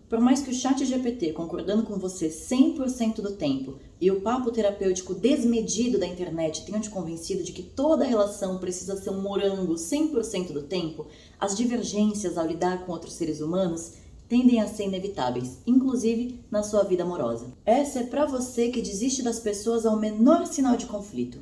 Por mais que o ChatGPT, concordando com você 100% do tempo, e o papo terapêutico desmedido da internet tenham te convencido de que toda relação precisa ser um morango 100% do tempo, as divergências ao lidar com outros seres humanos tendem a ser inevitáveis, inclusive na sua vida amorosa. Essa é pra você que desiste das pessoas ao menor sinal de conflito.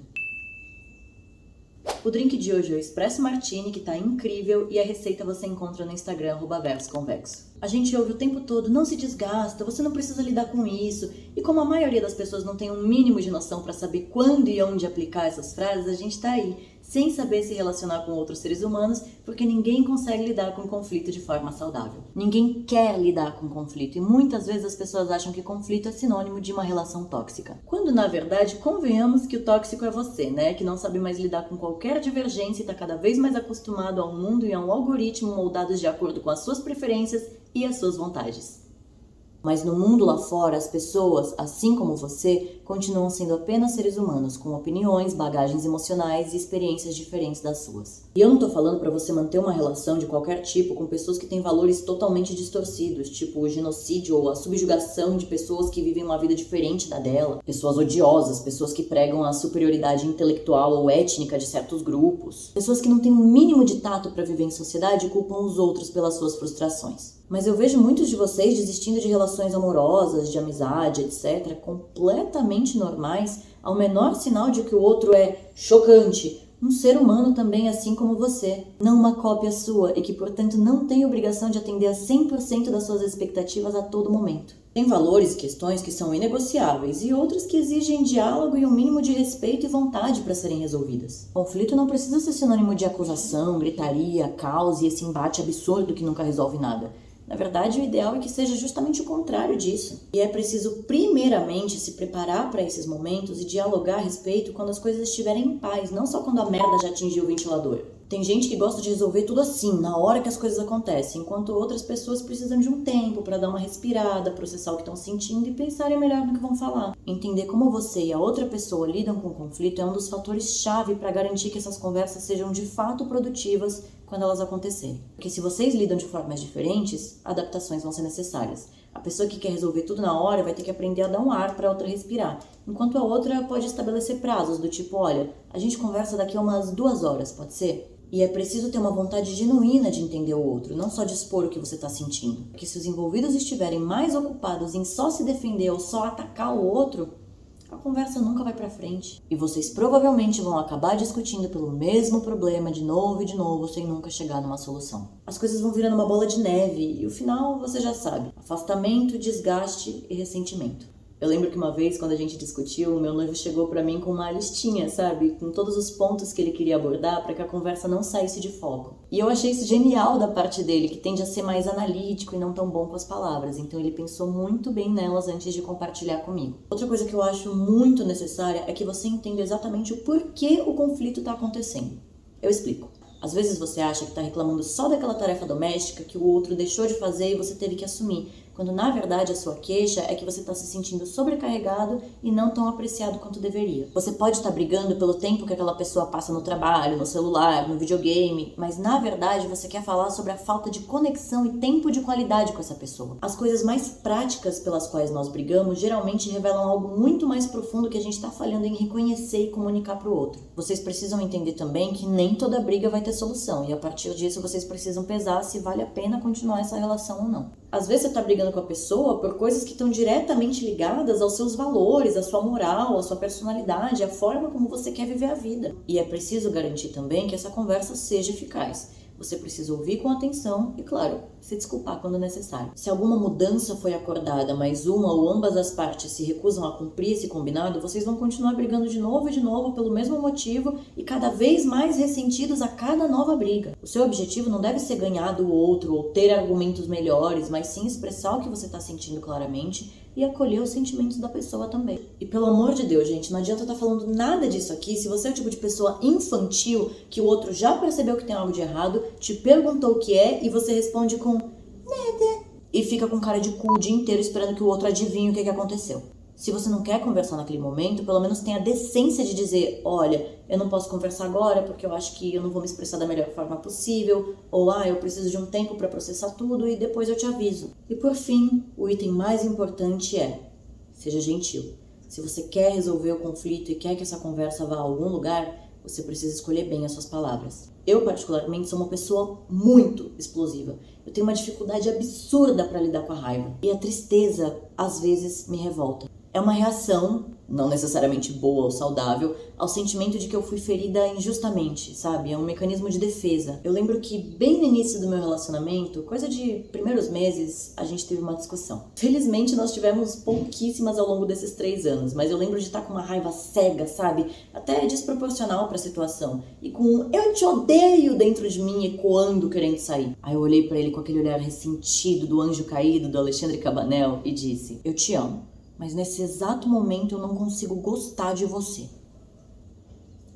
O drink de hoje é o Espresso Martini, que tá incrível, e a receita você encontra no Instagram @versoconvexo. A gente ouve o tempo todo, não se desgasta, você não precisa lidar com isso. E como a maioria das pessoas não tem um mínimo de noção para saber quando e onde aplicar essas frases, a gente tá aí, sem saber se relacionar com outros seres humanos, porque ninguém consegue lidar com conflito de forma saudável. Ninguém quer lidar com conflito, e muitas vezes as pessoas acham que conflito é sinônimo de uma relação tóxica. Quando, na verdade, convenhamos que o tóxico é você, né? Que não sabe mais lidar com qualquer divergência e tá cada vez mais acostumado a um mundo e a um algoritmo moldados de acordo com as suas preferências e as suas vontades. Mas no mundo lá fora, as pessoas, assim como você, continuam sendo apenas seres humanos, com opiniões, bagagens emocionais e experiências diferentes das suas. E eu não tô falando pra você manter uma relação de qualquer tipo com pessoas que têm valores totalmente distorcidos, tipo o genocídio ou a subjugação de pessoas que vivem uma vida diferente da dela, pessoas odiosas, pessoas que pregam a superioridade intelectual ou étnica de certos grupos, pessoas que não têm um mínimo de tato pra viver em sociedade e culpam os outros pelas suas frustrações. Mas eu vejo muitos de vocês desistindo de relações amorosas, de amizade, etc., completamente normais, ao menor sinal de que o outro é chocante, um ser humano também assim como você, não uma cópia sua e que, portanto, não tem obrigação de atender a 100% das suas expectativas a todo momento. Tem valores e questões que são inegociáveis e outras que exigem diálogo e um mínimo de respeito e vontade para serem resolvidas. Conflito não precisa ser sinônimo de acusação, gritaria, caos e esse embate absurdo que nunca resolve nada. Na verdade, o ideal é que seja justamente o contrário disso. E é preciso, primeiramente, se preparar para esses momentos e dialogar a respeito quando as coisas estiverem em paz, não só quando a merda já atingiu o ventilador. Tem gente que gosta de resolver tudo assim, na hora que as coisas acontecem, enquanto outras pessoas precisam de um tempo para dar uma respirada, processar o que estão sentindo e pensarem melhor no que vão falar. Entender como você e a outra pessoa lidam com o conflito é um dos fatores-chave para garantir que essas conversas sejam de fato produtivas quando elas acontecerem. Porque se vocês lidam de formas diferentes, adaptações vão ser necessárias. A pessoa que quer resolver tudo na hora vai ter que aprender a dar um ar para a outra respirar, enquanto a outra pode estabelecer prazos do tipo, olha, a gente conversa daqui a umas 2 horas, pode ser? E é preciso ter uma vontade genuína de entender o outro, não só de expor o que você está sentindo. Porque se os envolvidos estiverem mais ocupados em só se defender ou só atacar o outro, a conversa nunca vai pra frente. E vocês provavelmente vão acabar discutindo pelo mesmo problema de novo e de novo, sem nunca chegar numa solução. As coisas vão virando uma bola de neve e o final você já sabe. Afastamento, desgaste e ressentimento. Eu lembro que uma vez, quando a gente discutiu, o meu noivo chegou pra mim com uma listinha, sabe? Com todos os pontos que ele queria abordar para que a conversa não saísse de foco. E eu achei isso genial da parte dele, que tende a ser mais analítico e não tão bom com as palavras. Então ele pensou muito bem nelas antes de compartilhar comigo. Outra coisa que eu acho muito necessária é que você entenda exatamente o porquê o conflito está acontecendo. Eu explico. Às vezes você acha que está reclamando só daquela tarefa doméstica que o outro deixou de fazer e você teve que assumir, quando na verdade a sua queixa é que você está se sentindo sobrecarregado e não tão apreciado quanto deveria. Você pode estar brigando pelo tempo que aquela pessoa passa no trabalho, no celular, no videogame, mas na verdade você quer falar sobre a falta de conexão e tempo de qualidade com essa pessoa. As coisas mais práticas pelas quais nós brigamos geralmente revelam algo muito mais profundo que a gente está falhando em reconhecer e comunicar para o outro. Vocês precisam entender também que nem toda briga vai ter solução e a partir disso vocês precisam pesar se vale a pena continuar essa relação ou não. Às vezes você está brigando com a pessoa por coisas que estão diretamente ligadas aos seus valores, à sua moral, à sua personalidade, à forma como você quer viver a vida. E é preciso garantir também que essa conversa seja eficaz. Você precisa ouvir com atenção e, claro, se desculpar quando necessário. Se alguma mudança foi acordada, mas uma ou ambas as partes se recusam a cumprir esse combinado, vocês vão continuar brigando de novo e de novo pelo mesmo motivo e cada vez mais ressentidos a cada nova briga. O seu objetivo não deve ser ganhar do outro ou ter argumentos melhores, mas sim expressar o que você está sentindo claramente e acolher os sentimentos da pessoa também. E pelo amor de Deus, gente, não adianta estar falando nada disso aqui se você é o tipo de pessoa infantil que o outro já percebeu que tem algo de errado, te perguntou o que é e você responde com nada e fica com cara de cu o dia inteiro esperando que o outro adivinhe o que aconteceu. Se você não quer conversar naquele momento, pelo menos tenha a decência de dizer, olha, eu não posso conversar agora porque eu acho que eu não vou me expressar da melhor forma possível, ou eu preciso de um tempo para processar tudo e depois eu te aviso. E por fim, o item mais importante é, seja gentil. Se você quer resolver o conflito e quer que essa conversa vá a algum lugar, você precisa escolher bem as suas palavras. Eu, particularmente, sou uma pessoa muito explosiva. Eu tenho uma dificuldade absurda para lidar com a raiva. E a tristeza, às vezes, me revolta. É uma reação, não necessariamente boa ou saudável, ao sentimento de que eu fui ferida injustamente, sabe? É um mecanismo de defesa. Eu lembro que bem no início do meu relacionamento, coisa de primeiros meses, a gente teve uma discussão. Felizmente nós tivemos pouquíssimas ao longo desses 3 anos, mas eu lembro de estar com uma raiva cega, sabe? Até desproporcional para a situação. E com eu te odeio dentro de mim ecoando querendo sair. Aí eu olhei para ele com aquele olhar ressentido do Anjo Caído do Alexandre Cabanel e disse, eu te amo. Mas nesse exato momento eu não consigo gostar de você.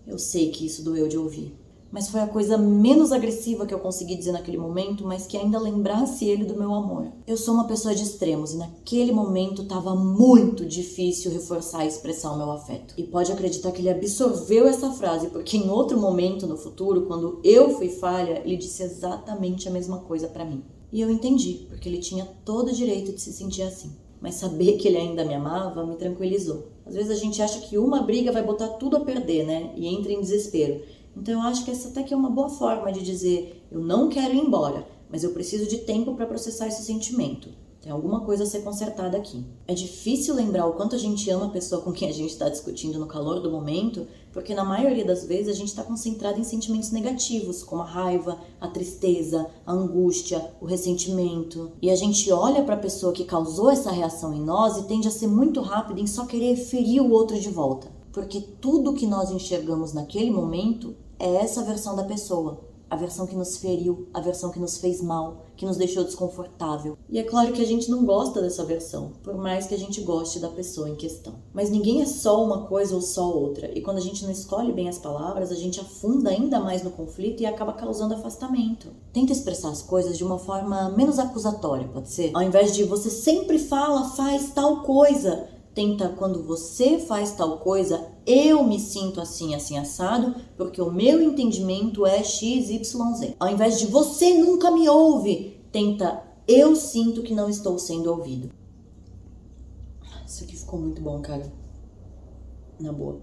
Eu sei que isso doeu de ouvir, mas foi a coisa menos agressiva que eu consegui dizer naquele momento, mas que ainda lembrasse ele do meu amor. Eu sou uma pessoa de extremos e naquele momento estava muito difícil reforçar e expressar o meu afeto. E pode acreditar que ele absorveu essa frase, porque em outro momento no futuro, quando eu fui falha, ele disse exatamente a mesma coisa pra mim. E eu entendi, porque ele tinha todo o direito de se sentir assim. Mas saber que ele ainda me amava me tranquilizou. Às vezes a gente acha que uma briga vai botar tudo a perder, né? E entra em desespero. Então eu acho que essa até que é uma boa forma de dizer, eu não quero ir embora, mas eu preciso de tempo para processar esse sentimento. Tem alguma coisa a ser consertada aqui. É difícil lembrar o quanto a gente ama a pessoa com quem a gente está discutindo no calor do momento, porque na maioria das vezes a gente está concentrado em sentimentos negativos, como a raiva, a tristeza, a angústia, o ressentimento. E a gente olha para a pessoa que causou essa reação em nós e tende a ser muito rápido em só querer ferir o outro de volta. Porque tudo que nós enxergamos naquele momento é essa versão da pessoa. A versão que nos feriu, a versão que nos fez mal, que nos deixou desconfortável. E é claro que a gente não gosta dessa versão, por mais que a gente goste da pessoa em questão. Mas ninguém é só uma coisa ou só outra. E quando a gente não escolhe bem as palavras, a gente afunda ainda mais no conflito e acaba causando afastamento. Tenta expressar as coisas de uma forma menos acusatória, pode ser? Ao invés de você sempre fala, faz tal coisa, tenta, quando você faz tal coisa, eu me sinto assim, assim, assado, porque o meu entendimento é XYZ. Ao invés de você nunca me ouve, tenta, eu sinto que não estou sendo ouvido. Isso aqui ficou muito bom, cara. Na boa.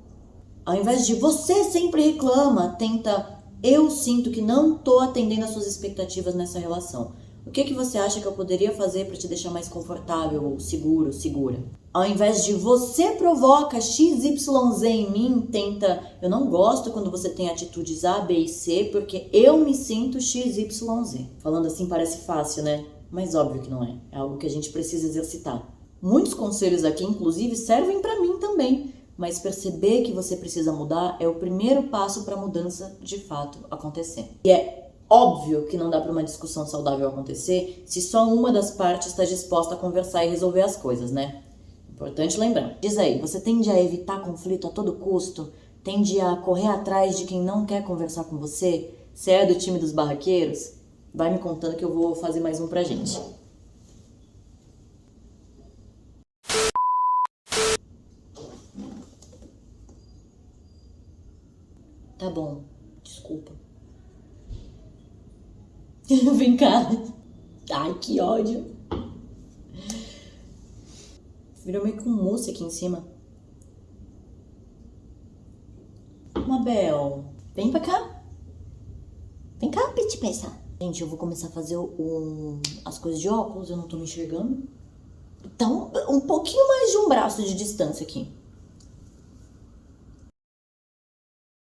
Ao invés de você sempre reclama, tenta, eu sinto que não tô atendendo às suas expectativas nessa relação. O que você acha que eu poderia fazer para te deixar mais confortável, ou seguro, segura? Ao invés de você provoca XYZ em mim, tenta, eu não gosto quando você tem atitudes A, B e C, porque eu me sinto XYZ. Falando assim parece fácil, né? Mas óbvio que não é. É algo que a gente precisa exercitar. Muitos conselhos aqui, inclusive, servem para mim também. Mas perceber que você precisa mudar é o primeiro passo para a mudança de fato acontecer. E é óbvio que não dá para uma discussão saudável acontecer se só uma das partes está disposta a conversar e resolver as coisas, né? Importante lembrar. Diz aí, você tende a evitar conflito a todo custo? Tende a correr atrás de quem não quer conversar com você? Você é do time dos barraqueiros? Vai me contando que eu vou fazer mais um pra gente. Tá bom, desculpa. Vem cá. Ai, que ódio. Virou meio que um mousse aqui em cima. Mabel, vem pra cá. Vem cá, Piti Peça. Gente, eu vou começar a fazer as coisas de óculos, eu não tô me enxergando. Então, um pouquinho mais de um braço de distância aqui.